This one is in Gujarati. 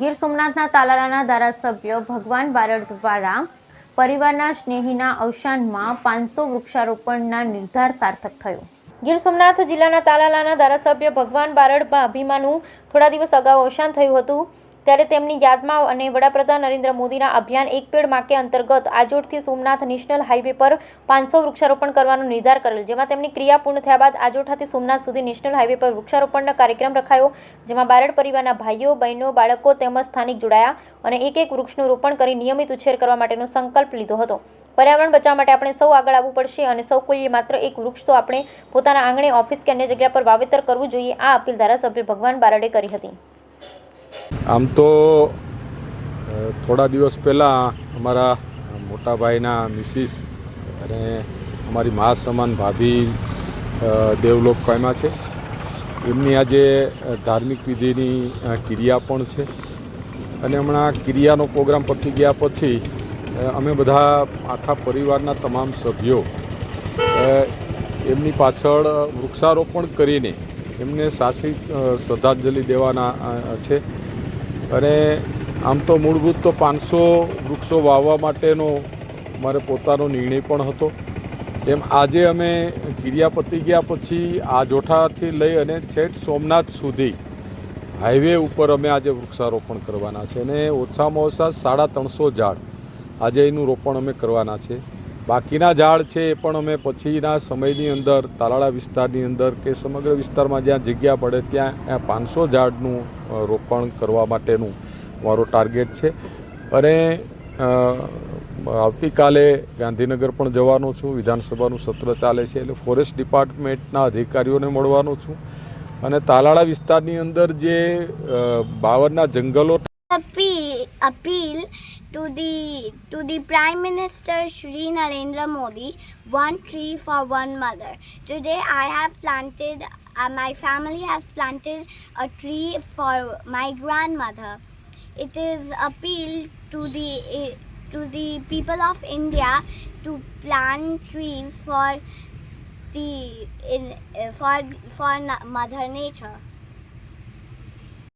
ગીર સોમનાથના તાલાલાના ધારાસભ્ય ભગવાન બારડ દ્વારા પરિવારના સ્નેહીના અવસાનમાં 500 વૃક્ષારોપણના નિર્ધાર સાર્થક થયો। ગીર સોમનાથ જિલ્લાના તાલાલાના ધારાસભ્ય ભગવાન બારડ ભીમાનું થોડા દિવસ અગાઉ અવસાન થયું હતું, ત્યારે તેમની યાદમાં અને વડાપ્રધાન નરેન્દ્ર મોદીના અભિયાન એક પેડ માં કે અંતર્ગત આજોડથી સોમનાથ નેશનલ હાઈવે પર 500 વૃક્ષારોપણ કરવાનો નિર્ધાર કરેલ, જેમાં તેમની ક્રિયા પૂર્ણ થયા બાદ આજોડથી સોમનાથ સુધી નેશનલ હાઈવે પર વૃક્ષારોપણનો કાર્યક્રમ રખાયો, જેમાં બારડ પરિવારના ભાઈઓ, બહેનો, બાળકો તેમજ સ્થાનિક જોડાયા અને એક વૃક્ષનું રોપણ કરી નિયમિત ઉછેર કરવા માટેનો સંકલ્પ લીધો હતો। पर्यावरण बचाव माटे આપણે સૌ આગળ આવવું પડશે અને સૌ કોઈએ માત્ર એક વૃક્ષ તો આપણે પોતાના આંગણે, ઓફિસ કે અન્ય જગ્યા પર વાવેતર કરવું જોઈએ। આ અપીલ ધારાસભ્ય ભગવાન બારડે કરી હતી। આમ તો થોડા દિવસ પહેલાં અમારા મોટા ભાઈના મિસિસ અને અમારી મા સમાન ભાભી દેવલોક પામ્યા છે। એમની આજે ધાર્મિક વિધિની ક્રિયા પણ છે અને હમણાં ક્રિયાનો પ્રોગ્રામ પતી ગયા પછી અમે બધા આખા પરિવારના તમામ સભ્યો એમની પાછળ વૃક્ષારોપણ કરીને એમને સાચી શ્રદ્ધાંજલિ દેવાના છે। અને આમ તો મૂળભૂત તો 500 વૃક્ષો વાવવા માટેનો મારે પોતાનો નિર્ણય પણ હતો। એમ આજે અમે ક્રિયા પતી ગયા પછી આજોઠાથી લઈ અને છેક સોમનાથ સુધી હાઈવે ઉપર અમે આજે વૃક્ષારોપણ કરવાના છે અને ઓછામાં ઓછા 350 ઝાડ આજે એનું રોપણ અમે કરવાના છે। બાકીના ઝાડ છે એ પણ અમે પછીના સમયની અંદર તાલાળા વિસ્તારની અંદર કે સમગ્ર વિસ્તારમાં જ્યાં જગ્યા પડે ત્યાં 500 ઝાડનું રોપણ કરવા માટેનું મારો ટાર્ગેટ છે। અને આવતીકાલે ગાંધીનગર પણ જવાનો છું, વિધાનસભાનું સત્ર ચાલે છે એટલે ફોરેસ્ટ ડિપાર્ટમેન્ટના અધિકારીઓને મળવાનો છું અને તાલાળા વિસ્તારની અંદર જે બાવરના જંગલો appeal to the Prime Minister Shri Narendra Modi, one tree for one mother. Today I have planted, my family has planted a tree for my grandmother. It is appeal to the people of India to plant trees for Mother Nature.